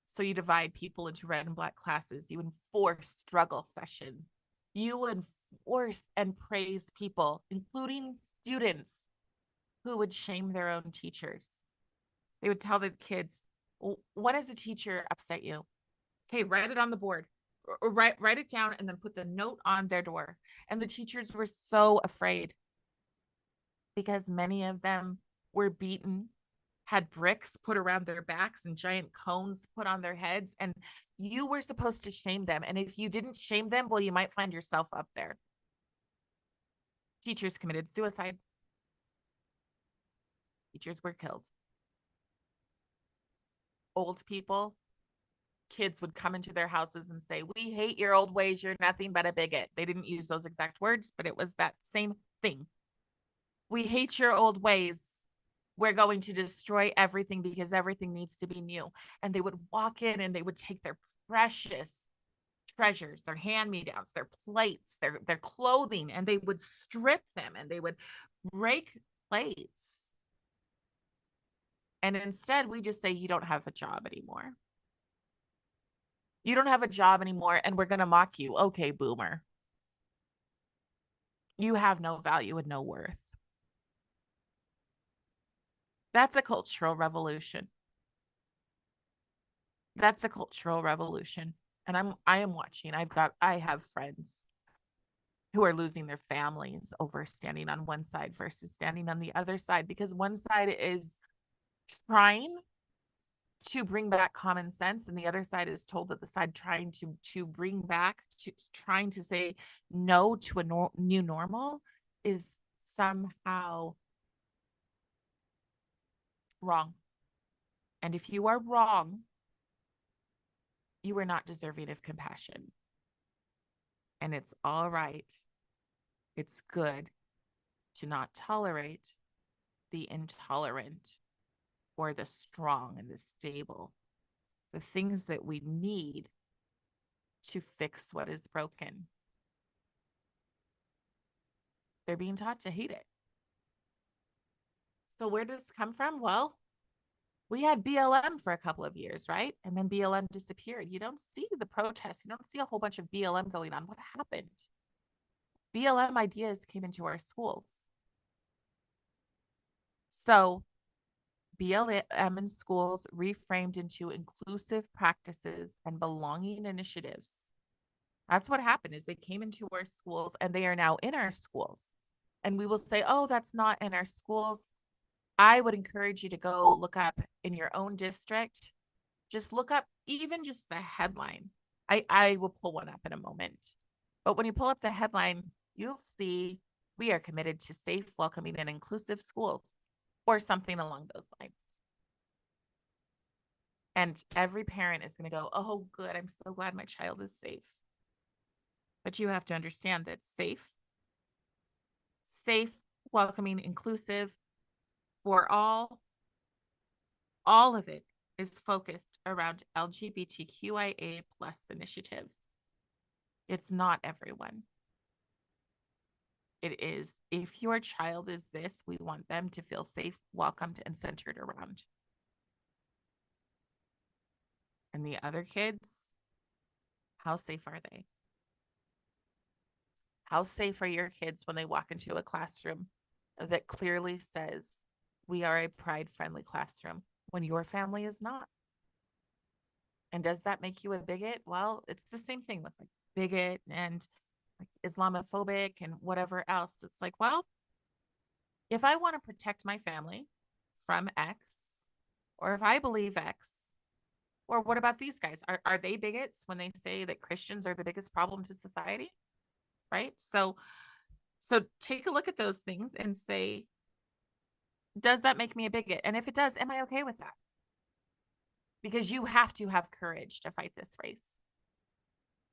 So you divide people into red and black classes. You enforce struggle session. You enforce and praise people, including students, who would shame their own teachers. They would tell the kids, what does a teacher upset you? Okay, write it on the board, or write it down, and then put the note on their door. And the teachers were so afraid, because many of them were beaten had bricks put around their backs and giant cones put on their heads. And you were supposed to shame them. And if you didn't shame them, well, you might find yourself up there. Teachers committed suicide. Teachers were killed. Old people, kids would come into their houses and say, "We hate your old ways. You're nothing but a bigot." They didn't use those exact words, but it was that same thing. "We hate your old ways. We're going to destroy everything because everything needs to be new." And they would walk in and they would take their precious treasures, their hand-me-downs, their plates, their clothing, and they would strip them and they would break plates. And instead, we just say, "You don't have a job anymore. You don't have a job anymore, and we're going to mock you. Okay, boomer. You have no value and no worth." That's a cultural revolution. That's a cultural revolution. And I am watching. I have friends who are losing their families over standing on one side versus standing on the other side, because one side is trying to bring back common sense and the other side is told that the side trying to bring back to trying to say no to a new normal is somehow wrong. And if you are wrong, you are not deserving of compassion. And it's all right. It's good to not tolerate the intolerant or the strong and the stable, the things that we need to fix what is broken. They're being taught to hate it. So where does this come from? Well, we had BLM for a couple of years, right? And then BLM disappeared. You don't see the protests. You don't see a whole bunch of BLM going on. What happened? BLM ideas came into our schools. So BLM in schools reframed into inclusive practices and belonging initiatives. That's what happened is they came into our schools and they are now in our schools. And we will say, "Oh, that's not in our schools." I would encourage you to go look up in your own district. Just look up even just the headline. I will pull one up in a moment. But when you pull up the headline, you'll see, "We are committed to safe, welcoming, and inclusive schools," or something along those lines. And every parent is going to go, "Oh, good. I'm so glad my child is safe." But you have to understand that safe, welcoming, inclusive for all of it is focused around LGBTQIA plus initiative. It's not everyone. It is, if your child is this, we want them to feel safe, welcomed, and centered around. And the other kids, how safe are they? How safe are your kids when they walk into a classroom that clearly says, "We are a pride-friendly classroom," when your family is not? And does that make you a bigot? Well, it's the same thing with like bigot and like Islamophobic and whatever else. It's like, well, if I want to protect my family from X, or if I believe X, or what about these guys? Are they bigots when they say that Christians are the biggest problem to society? Right? So take a look at those things and say, does that make me a bigot? And if it does, am I okay with that? Because you have to have courage to fight this race.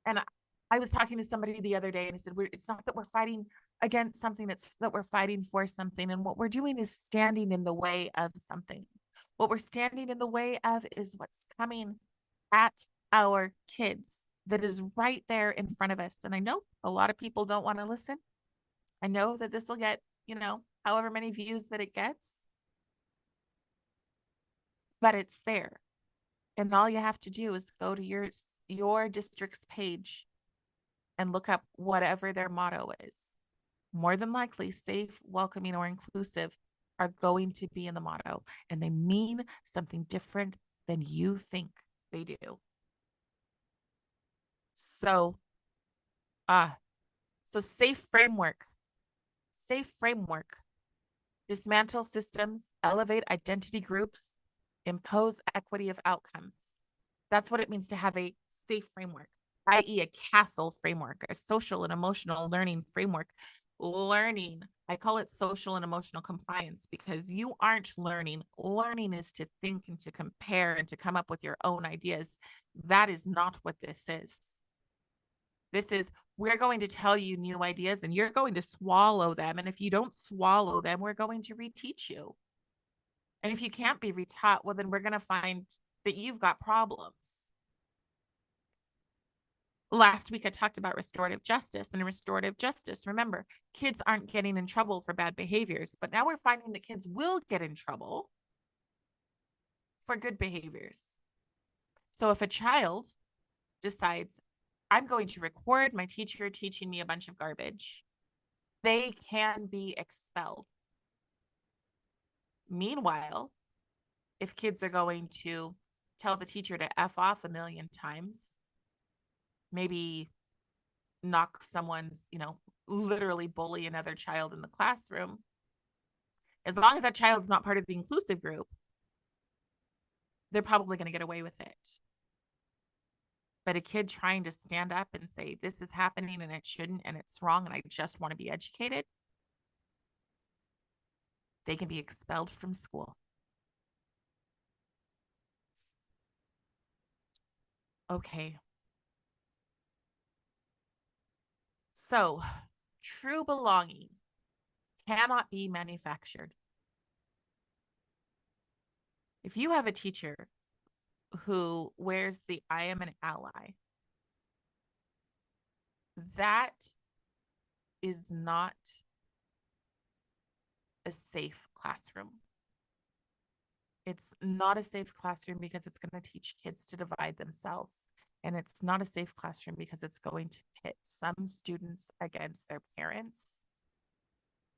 And I was talking to somebody the other day and I said, it's not that we're fighting against something, it's that we're fighting for something. And what we're doing is standing in the way of something. What we're standing in the way of is what's coming at our kids that is right there in front of us. And I know a lot of people don't want to listen. I know that this will get, however many views that it gets, but it's there. And all you have to do is go to your district's page and look up whatever their motto is. More than likely, safe, welcoming, or inclusive are going to be in the motto, and they mean something different than you think they do. So safe framework. dismantle systems, elevate identity groups, impose equity of outcomes. That's what it means to have a safe framework, i.e., a CASEL framework, a social and emotional learning framework. Learning, I call it social and emotional compliance because you aren't learning. Learning is to think and to compare and to come up with your own ideas. That is not what this is. This is, we're going to tell you new ideas and you're going to swallow them. And if you don't swallow them, we're going to reteach you. And if you can't be retaught, well, then we're going to find that you've got problems. Last week, I talked about restorative justice, and restorative justice. Remember, kids aren't getting in trouble for bad behaviors, but now we're finding that kids will get in trouble for good behaviors. So if a child decides, I'm going to record my teacher teaching me a bunch of garbage, they can be expelled. Meanwhile, if kids are going to tell the teacher to F off a million times, maybe knock someone's, literally bully another child in the classroom, as long as that child's not part of the inclusive group, they're probably going to get away with it. But a kid trying to stand up and say, this is happening and it shouldn't and it's wrong and I just want to be educated, they can be expelled from school. Okay. So, true belonging cannot be manufactured. If you have a teacher who wears the I am an ally, that is not a safe classroom. It's not a safe classroom because it's going to teach kids to divide themselves. And it's not a safe classroom because it's going to pit some students against their parents.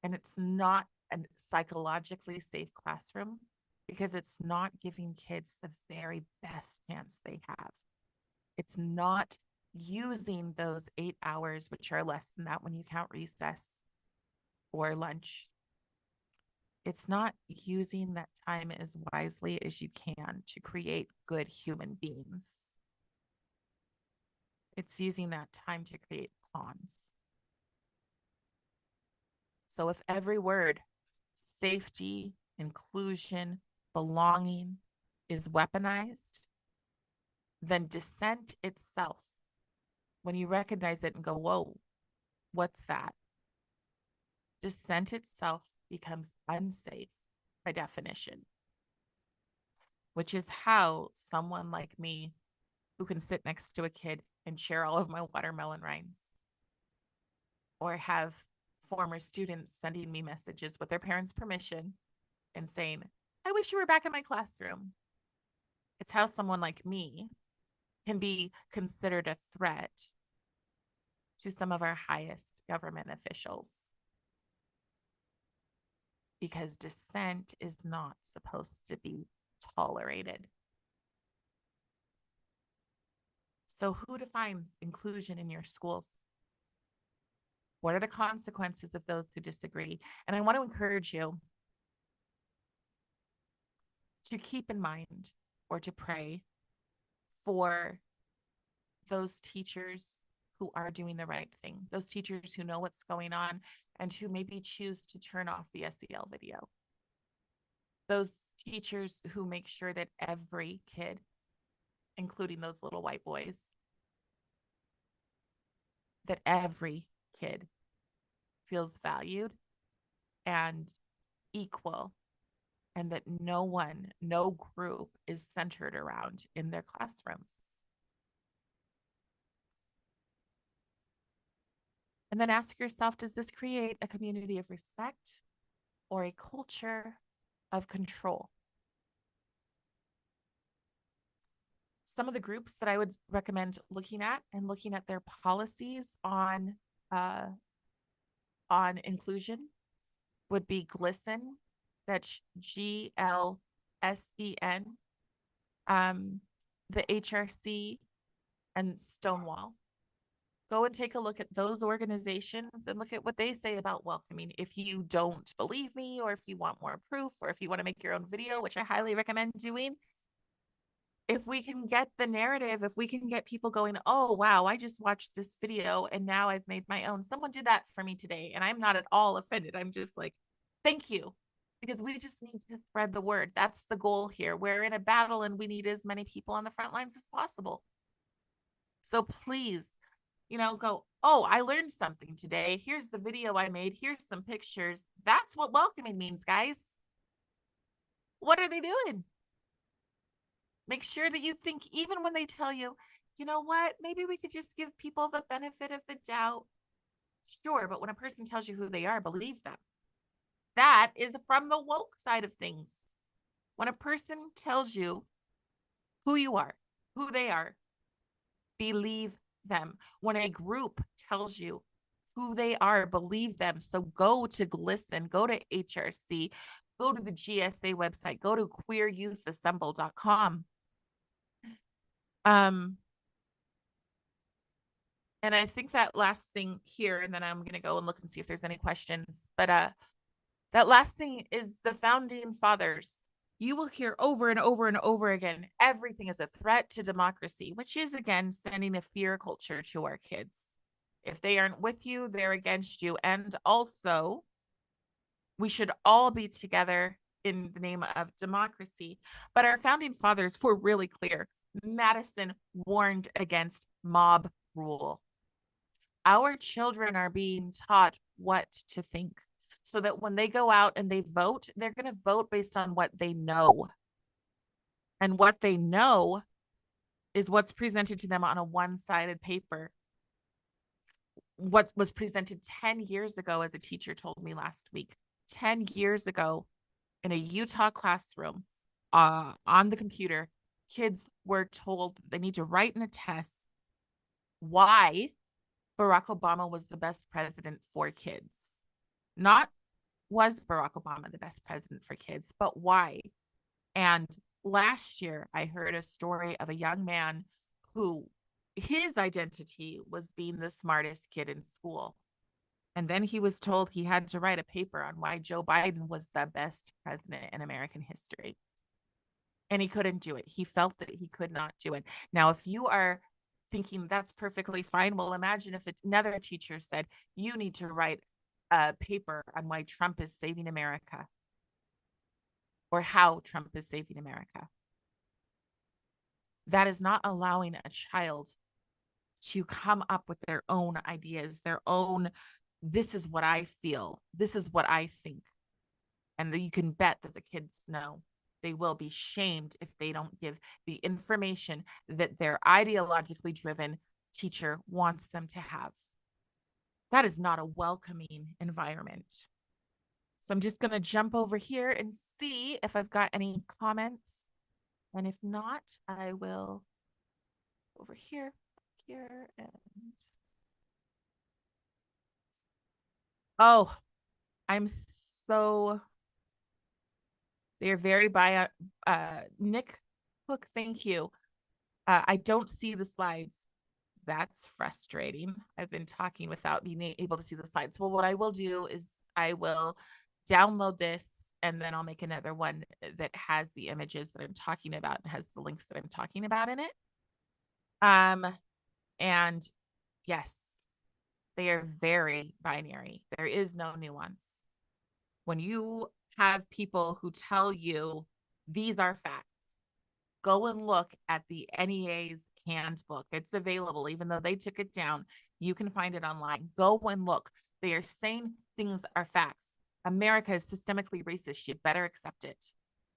And it's not a psychologically safe classroom because it's not giving kids the very best chance they have. It's not using those 8 hours, which are less than that when you count recess or lunch. It's not using that time as wisely as you can to create good human beings. It's using that time to create pawns. So if every word, safety, inclusion, belonging, is weaponized, then dissent itself, when you recognize it and go, whoa, what's that? Dissent itself becomes unsafe by definition, which is how someone like me, who can sit next to a kid and share all of my watermelon rinds, or have former students sending me messages with their parents' permission and saying, I wish you were back in my classroom. It's how someone like me can be considered a threat to some of our highest government officials. Because dissent is not supposed to be tolerated. So who defines inclusion in your schools? What are the consequences of those who disagree? And I want to encourage you to keep in mind or to pray for those teachers who are doing the right thing, those teachers who know what's going on and who maybe choose to turn off the SEL video. Those teachers who make sure that every kid, including those little white boys, that every kid feels valued and equal, and that no one, no group is centered around in their classrooms. And then ask yourself, does this create a community of respect or a culture of control? Some of the groups that I would recommend looking at and looking at their policies on inclusion would be GLSEN, that's GLSEN, the HRC, and Stonewall. Go and take a look at those organizations and look at what they say about welcoming. If you don't believe me, or if you want more proof, or if you want to make your own video, which I highly recommend doing, if we can get the narrative, if we can get people going, oh, wow, I just watched this video and now I've made my own. Someone did that for me today, and I'm not at all offended. I'm just like, thank you. Because we just need to spread the word. That's the goal here. We're in a battle and we need as many people on the front lines as possible. So please, go, oh, I learned something today. Here's the video I made. Here's some pictures. That's what welcoming means, guys. What are they doing? Make sure that you think, even when they tell you, you know what, maybe we could just give people the benefit of the doubt. Sure, but when a person tells you who they are, believe them. That is from the woke side of things. When a person tells you who you are, who they are, believe them. When a group tells you who they are, believe them. So go to GLSEN, go to HRC, go to the GSA website, go to queeryouthassemble.com. And I think that last thing here, and then I'm going to go and look and see if there's any questions. But that last thing is the founding fathers. You will hear over and over and over again, everything is a threat to democracy, which is, again, sending a fear culture to our kids. If they aren't with you, they're against you. And also, we should all be together in the name of democracy. But our founding fathers were really clear. Madison warned against mob rule. Our children are being taught what to think, so that when they go out and they vote, they're going to vote based on what they know. And what they know is what's presented to them on a one-sided paper. What was presented 10 years ago, as a teacher told me last week, 10 years ago in a Utah classroom, on the computer, kids were told they need to write in a test why Barack Obama was the best president for kids. Not was Barack Obama the best president for kids, but why? And last year, I heard a story of a young man who his identity was being the smartest kid in school. And then he was told he had to write a paper on why Joe Biden was the best president in American history. And he couldn't do it. He felt that he could not do it. Now, if you are thinking that's perfectly fine, well, imagine if another teacher said, you need to write a paper on why Trump is saving America, or how Trump is saving America. That is not allowing a child to come up with their own ideas, their own, this is what I feel, this is what I think. And you can bet that the kids know they will be shamed if they don't give the information that their ideologically driven teacher wants them to have. That is not a welcoming environment. So I'm just going to jump over here and see if I've got any comments. And if not, I will over here, and oh, I'm so, they're very Nick Hook, thank you. I don't see the slides. That's frustrating. I've been talking without being able to see the slides. Well, what I will do is I will download this, and then I'll make another one that has the images that I'm talking about and has the links that I'm talking about in it. And yes, they are very binary. There is no nuance. When you have people who tell you these are facts, go and look at the NEA's handbook. It's available, even though they took it down. You can find it online. Go and look. They are saying things are facts. America is systemically racist. You better accept it.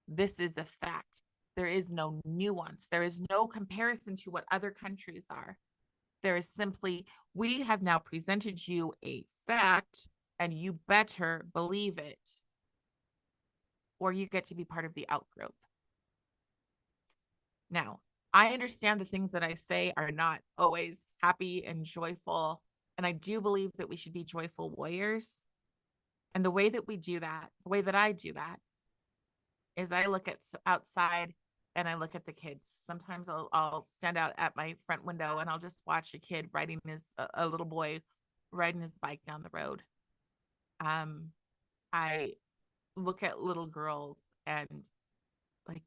This is a fact. There is no nuance. There is no comparison to what other countries are. There is simply, we have now presented you a fact, and you better believe it, or you get to be part of the outgroup. Now, I understand the things that I say are not always happy and joyful, and I do believe that we should be joyful warriors. And the way that we do that, the way that I do that, is I look at outside and I look at the kids. Sometimes I'll stand out at my front window and I'll just watch a kid riding a little boy riding his bike down the road. Um, I look at little girls and like,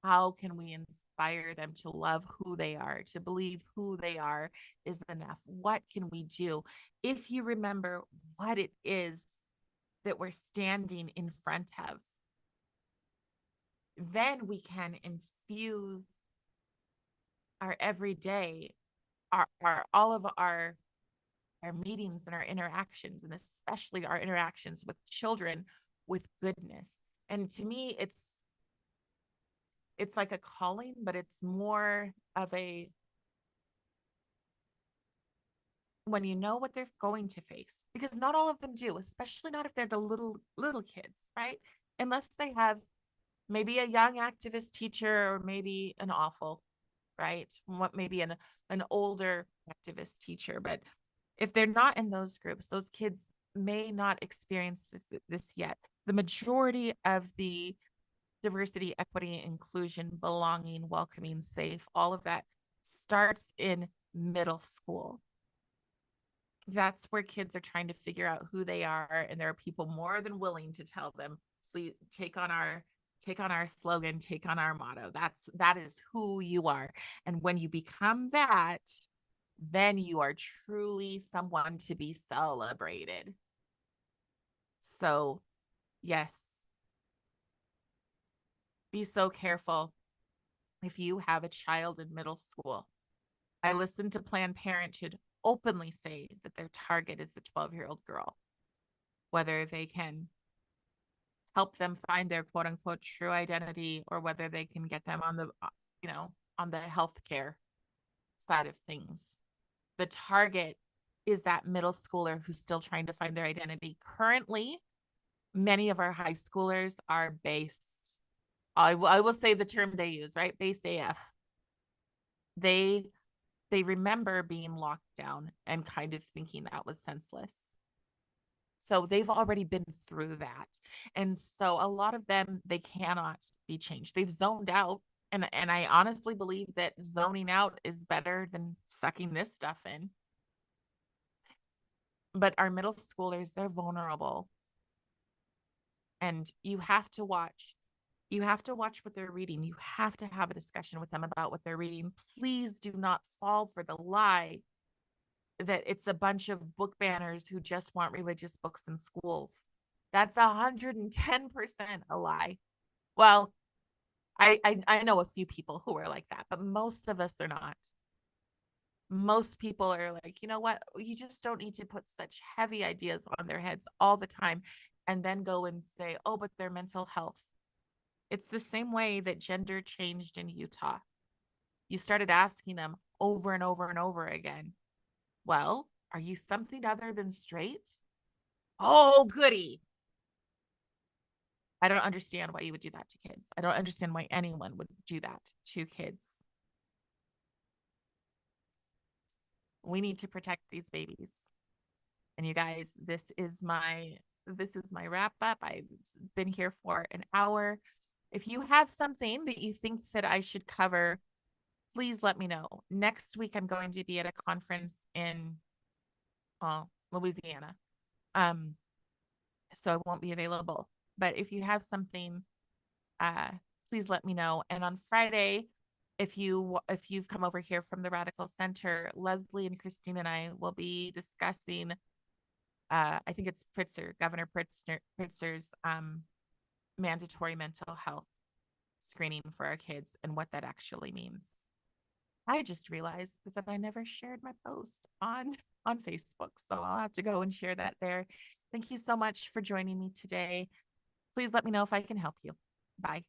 how can we inspire them to love who they are, to believe who they are is enough? What can we do? If you remember what it is that we're standing in front of, then we can infuse our everyday, our all of our meetings and our interactions, and especially our interactions with children, with goodness. And to me, it's like a calling, but it's more of a, when you know what they're going to face, because not all of them do, especially not if they're the little kids, right? Unless they have maybe a young activist teacher, or maybe an awful, right? What maybe an older activist teacher. But if they're not in those groups, those kids may not experience this yet. The majority of the diversity, equity, inclusion, belonging, welcoming, safe, all of that starts in middle school. That's where kids are trying to figure out who they are, and there are people more than willing to tell them, please take on our slogan, take on our motto. That is who you are. And when you become that, then you are truly someone to be celebrated. So yes, be so careful if you have a child in middle school. I listened to Planned Parenthood openly say that their target is a 12-year-old girl, whether they can help them find their quote unquote true identity, or whether they can get them on the, on the healthcare side of things. The target is that middle schooler who's still trying to find their identity. Currently, many of our high schoolers are based, I will say the term they use, right? Based AF. They they remember being locked down and kind of thinking that was senseless. So they've already been through that. And so a lot of them, they cannot be changed. They've zoned out. And I honestly believe that zoning out is better than sucking this stuff in. But our middle schoolers, they're vulnerable. And you have to watch what they're reading. You have to have a discussion with them about what they're reading. Please do not fall for the lie that it's a bunch of book banners who just want religious books in schools. That's 110% a lie. Well, I know a few people who are like that, but most of us are not. Most people are like, you know what? You just don't need to put such heavy ideas on their heads all the time and then go and say, oh, but their mental health. It's the same way that gender changed in Utah. You started asking them over and over and over again, well, are you something other than straight? Oh, goody. I don't understand why you would do that to kids. I don't understand why anyone would do that to kids. We need to protect these babies. And you guys, this is my wrap up. I've been here for an hour. If you have something that you think that I should cover, please let me know. Next week I'm going to be at a conference in Louisiana. So I won't be available. But if you have something, please let me know. And on Friday, if you've come over here from the Radical Center, Leslie and Christine and I will be discussing, I think it's Governor Pritzker's mandatory mental health screening for our kids and what that actually means. I just realized that I never shared my post on Facebook, so I'll have to go and share that there. Thank you so much for joining me today. Please let me know if I can help you. Bye.